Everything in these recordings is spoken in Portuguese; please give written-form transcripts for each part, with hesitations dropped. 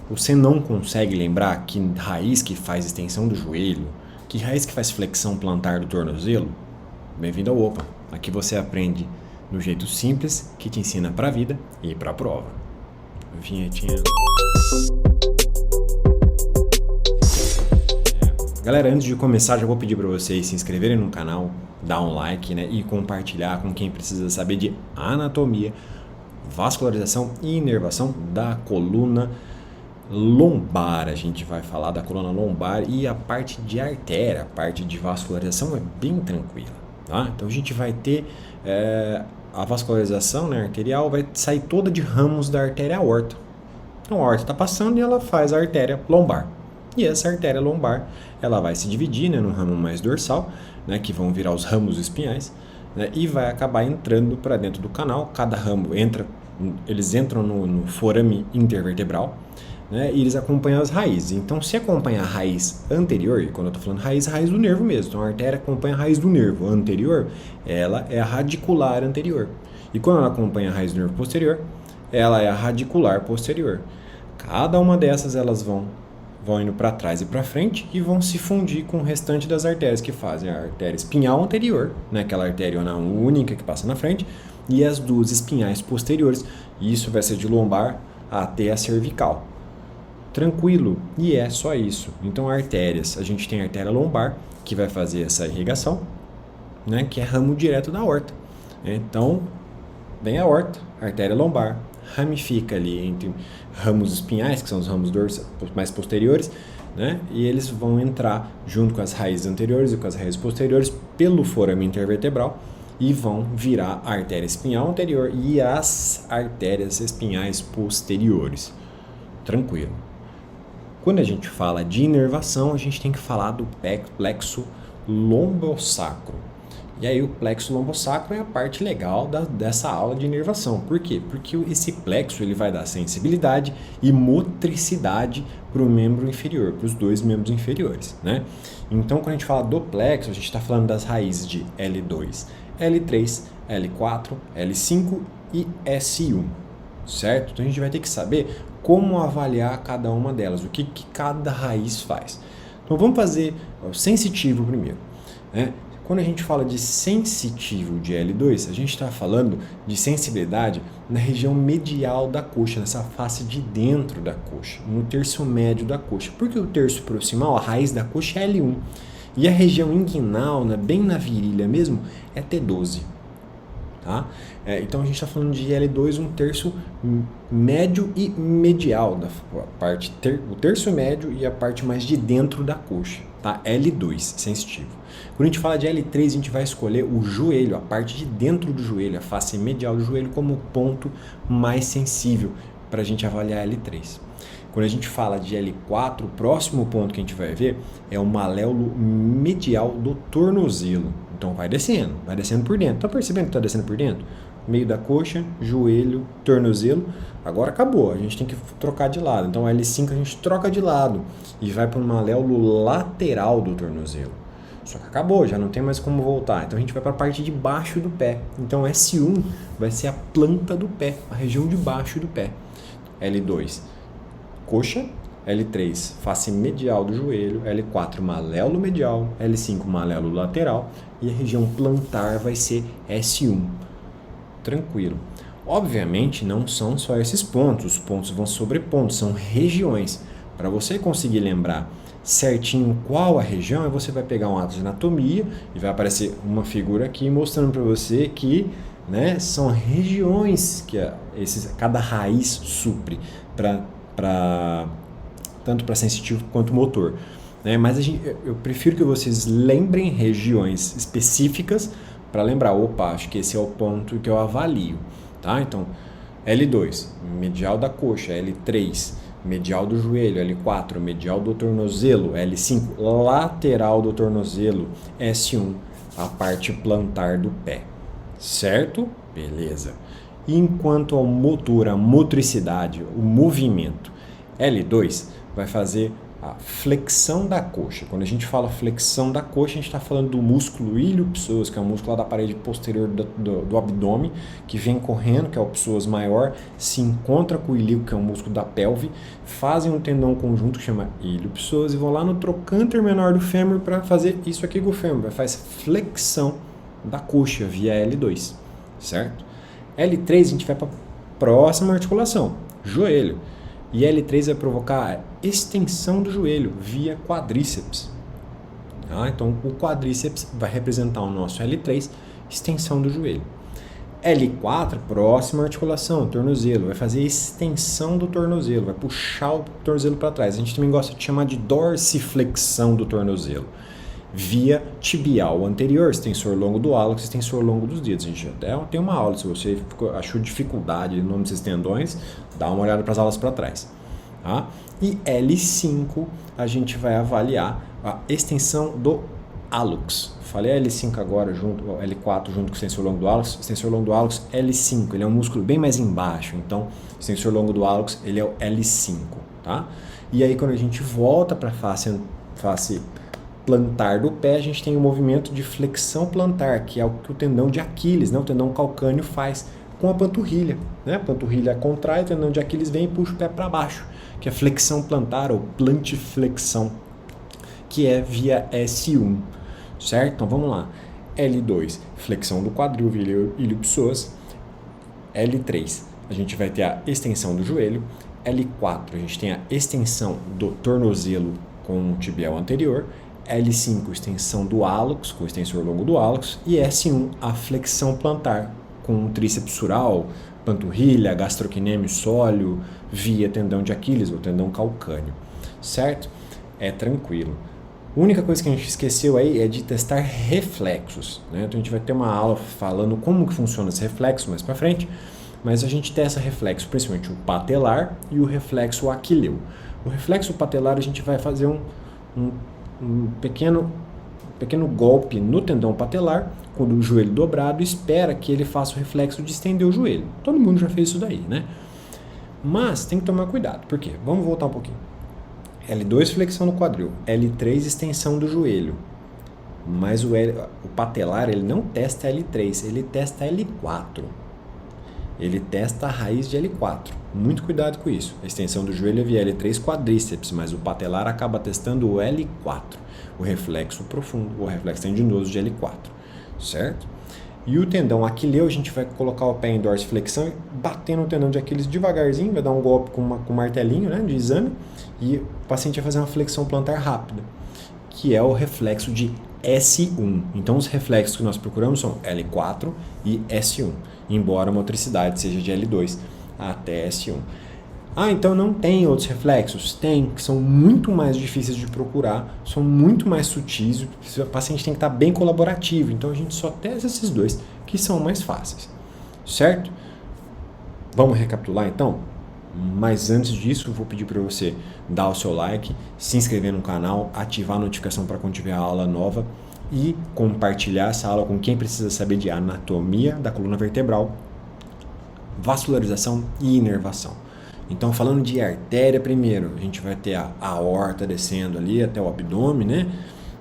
Você não consegue lembrar que raiz que faz extensão do joelho, que raiz que faz flexão plantar do tornozelo? Bem-vindo ao Opa. Aqui você aprende do jeito simples que te ensina para a vida e para a prova. Vinhetinha. Galera, antes de começar, já vou pedir para vocês se inscreverem no canal, dar um like, né, e compartilhar com quem precisa saber de anatomia, vascularização e inervação da coluna lombar. A gente vai falar da coluna lombar e a parte de artéria, a parte de vascularização é bem tranquila, tá? Então a gente vai ter a vascularização, né, arterial, vai sair toda de ramos da artéria aorta. Então a aorta está passando e ela faz a artéria lombar. E essa artéria lombar, ela vai se dividir, né, no ramo mais dorsal, né, que vão virar os ramos espinhais, né, e vai acabar entrando para dentro do canal. Cada ramo eles entram no forame intervertebral, né, e eles acompanham as raízes. Então, se acompanha a raiz anterior, e quando eu estou falando raiz, a raiz do nervo mesmo. Então, a artéria acompanha a raiz do nervo anterior, ela é a radicular anterior. E quando ela acompanha a raiz do nervo posterior, ela é a radicular posterior. Cada uma dessas, elas vão indo para trás e para frente e vão se fundir com o restante das artérias que fazem a artéria espinhal anterior, né, aquela artéria única que passa na frente, e as duas espinhais posteriores. E isso vai ser de lombar até a cervical. Tranquilo, e é só isso. Então, artérias, a gente tem a artéria lombar, que vai fazer essa irrigação, né, que é ramo direto da aorta. Então, vem a aorta, artéria lombar, ramifica ali entre ramos espinhais, que são os ramos mais posteriores, né, e eles vão entrar junto com as raízes anteriores e com as raízes posteriores pelo forame intervertebral e vão virar a artéria espinhal anterior e as artérias espinhais posteriores. Tranquilo. Quando a gente fala de inervação, a gente tem que falar do plexo lombosacro. E aí o plexo lombosacro é a parte legal dessa aula de inervação. Por quê? Porque esse plexo ele vai dar sensibilidade e motricidade para o membro inferior, para os dois membros inferiores, né? Então, quando a gente fala do plexo, a gente está falando das raízes de L2, L3, L4, L5 e S1, certo? Então, a gente vai ter que saber como avaliar cada uma delas, o que cada raiz faz. Então, vamos fazer o sensitivo primeiro, né? Quando a gente fala de sensitivo de L2, a gente está falando de sensibilidade na região medial da coxa, nessa face de dentro da coxa, no terço médio da coxa. Porque o terço proximal, a raiz da coxa é L1. E a região inguinal, né, bem na virilha mesmo, é T12. Tá? Então a gente está falando de L2, um terço médio e medial, o terço médio e a parte mais de dentro da coxa. Tá? L2, sensitivo. Quando a gente fala de L3, a gente vai escolher o joelho, a parte de dentro do joelho, a face medial do joelho, como ponto mais sensível para a gente avaliar L3. Quando a gente fala de L4, o próximo ponto que a gente vai ver é o maléolo medial do tornozelo. Então vai descendo por dentro. Tá percebendo que está descendo por dentro? Meio da coxa, joelho, tornozelo. Agora acabou, a gente tem que trocar de lado. Então L5 a gente troca de lado e vai para o maléolo lateral do tornozelo. Só que acabou, já não tem mais como voltar. Então a gente vai para a parte de baixo do pé. Então S1 vai ser a planta do pé, a região de baixo do pé. L2, coxa. L3, face medial do joelho. L4, maléolo medial. L5, maléolo lateral. E a região plantar vai ser S1. Tranquilo. Obviamente não são só esses pontos, os pontos vão sobrepondo, são regiões. Para você conseguir lembrar certinho qual a região, você vai pegar um ato de anatomia e vai aparecer uma figura aqui mostrando para você que, né, são regiões que cada raiz supre, tanto para sensitivo quanto motor. Né? Mas eu prefiro que vocês lembrem regiões específicas para lembrar, opa, acho que esse é o ponto que eu avalio. Tá? Então, L2, medial da coxa. L3, medial do joelho. L4, medial do tornozelo. L5, lateral do tornozelo. S1, a parte plantar do pé. Certo? Beleza. E enquanto ao motor, a motricidade, o movimento, L2 vai fazer a flexão da coxa. Quando a gente fala flexão da coxa, a gente está falando do músculo ilio-psoas, que é o músculo lá da parede posterior do abdômen, que vem correndo, que é o psoas maior, se encontra com o ilíaco, que é o músculo da pelve, fazem um tendão conjunto que chama ilio-psoas e vão lá no trocânter menor do fêmur para fazer isso aqui com o fêmur, faz flexão da coxa via L2, certo? L3 a gente vai para a próxima articulação, joelho. E L3 vai provocar a extensão do joelho via quadríceps. Então, o quadríceps vai representar o nosso L3, extensão do joelho. L4, próxima articulação, tornozelo, vai fazer extensão do tornozelo, vai puxar o tornozelo para trás. A gente também gosta de chamar de dorsiflexão do tornozelo. Via tibial anterior, extensor longo do hálux, extensor longo dos dedos. A gente até tem uma aula, se você achou dificuldade no nome desses tendões, dá uma olhada para as aulas para trás. Tá? E L5 a gente vai avaliar a extensão do hálux. Falei L5 agora, L4 junto com o extensor longo do hálux. Extensor longo do hálux, L5, ele é um músculo bem mais embaixo, então extensor longo do hálux, ele é o L5. Tá? E aí quando a gente volta para a face plantar do pé, a gente tem o movimento de flexão plantar, que é o que o tendão de Aquiles, né, o tendão calcâneo faz com a panturrilha. Né? A panturrilha contrai, o tendão de Aquiles vem e puxa o pé para baixo, que é flexão plantar ou plantiflexão, que é via S1, certo? Então vamos lá. L2, flexão do quadril via ilio-psoas. L3, a gente vai ter a extensão do joelho. L4, a gente tem a extensão do tornozelo com o tibial anterior. L5, extensão do hálux, com o extensor longo do hálux, e S1, a flexão plantar, com o tríceps sural, panturrilha, gastrocnêmio sóleo, via tendão de Aquiles ou tendão calcâneo, certo? É tranquilo. A única coisa que a gente esqueceu aí é de testar reflexos, né? Então a gente vai ter uma aula falando como que funciona esse reflexo mais para frente, mas a gente testa reflexo, principalmente o patelar e o reflexo aquileu. O reflexo patelar a gente vai fazer um pequeno golpe no tendão patelar, quando o joelho dobrado, espera que ele faça o reflexo de estender o joelho. Todo mundo já fez isso daí, né? Mas tem que tomar cuidado. Por quê? Vamos voltar um pouquinho. L2, flexão no quadril. L3, extensão do joelho. Mas o patelar, ele não testa L3, ele testa L4. Ele testa a raiz de L4. Muito cuidado com isso. A extensão do joelho é via L3 quadríceps, mas o patelar acaba testando o L4, o reflexo profundo, o reflexo tendinoso de L4, certo? E o tendão aquileu, a gente vai colocar o pé em dorsiflexão e bater no tendão de Aquiles devagarzinho, vai dar um golpe com um martelinho, né, de exame, e o paciente vai fazer uma flexão plantar rápida, que é o reflexo de S1. Então, os reflexos que nós procuramos são L4 e S1, embora a motricidade seja de L2 até S1. Então não tem outros reflexos? Tem, que são muito mais difíceis de procurar, são muito mais sutis, o paciente tem que estar bem colaborativo, então a gente só testa esses dois, que são mais fáceis, certo? Vamos recapitular então? Mas antes disso, vou pedir para você dar o seu like, se inscrever no canal, ativar a notificação para quando tiver a aula nova e compartilhar essa aula com quem precisa saber de anatomia da coluna vertebral, vascularização e inervação. Então, falando de artéria primeiro, a gente vai ter a aorta descendo ali até o abdômen, né?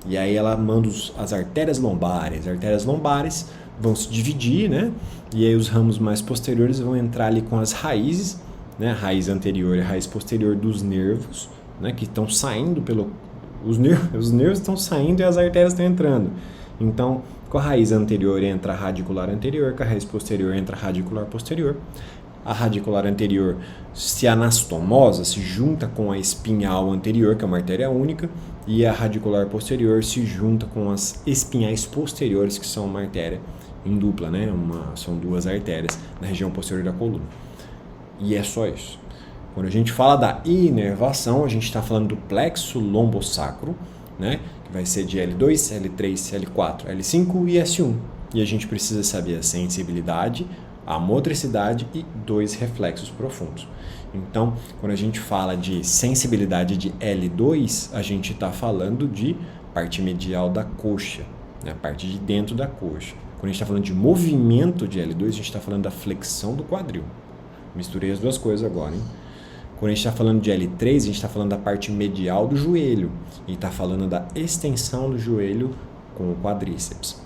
E aí ela manda as artérias lombares. As artérias lombares vão se dividir, né? E aí os ramos mais posteriores vão entrar ali com as raízes, né? A raiz anterior e a raiz posterior dos nervos, né? Que estão saindo pelo... Os nervos estão saindo e as artérias estão entrando. Então, com a raiz anterior entra a radicular anterior, com a raiz posterior entra a radicular posterior. A radicular anterior se anastomosa, se junta com a espinhal anterior, que é uma artéria única, e a radicular posterior se junta com as espinhais posteriores, que são uma artéria em dupla, né? São duas artérias na região posterior da coluna. E é só isso. Quando a gente fala da inervação, a gente está falando do plexo lombosacro, né? Que vai ser de L2, L3, L4, L5 e S1. E a gente precisa saber a sensibilidade, a motricidade e 2 reflexos profundos. Então, quando a gente fala de sensibilidade de L2, a gente está falando de parte medial da coxa, né? A parte de dentro da coxa. Quando a gente está falando de movimento de L2, a gente está falando da flexão do quadril. Misturei as duas coisas agora, hein? Quando a gente está falando de L3, a gente está falando da parte medial do joelho e está falando da extensão do joelho com o quadríceps.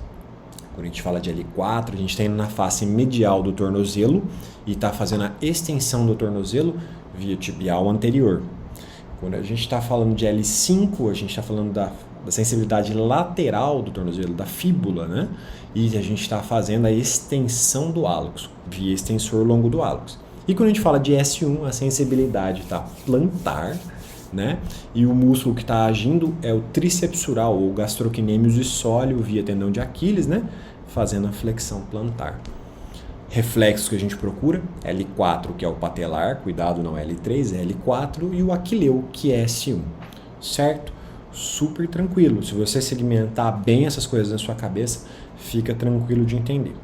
Quando a gente fala de L4, a gente está indo na face medial do tornozelo e está fazendo a extensão do tornozelo via tibial anterior. Quando a gente está falando de L5, a gente está falando da sensibilidade lateral do tornozelo, da fíbula, né? E a gente está fazendo a extensão do hálux, via extensor longo do hálux. E quando a gente fala de S1, a sensibilidade está plantar, né? E o músculo que está agindo é o tricepsural, ou gastrocnêmios isóleo via tendão de Aquiles, né? Fazendo a flexão plantar. Reflexos que a gente procura, L4, que é o patelar, cuidado não é L3, é L4, e o aquileu, que é S1, certo? Super tranquilo. Se você segmentar bem essas coisas na sua cabeça, fica tranquilo de entender.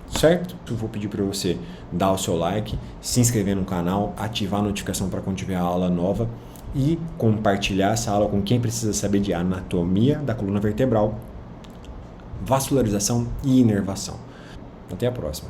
Certo? Eu vou pedir para você dar o seu like, se inscrever no canal, ativar a notificação para quando tiver a aula nova e compartilhar essa aula com quem precisa saber de anatomia da coluna vertebral, vascularização e inervação. Até a próxima.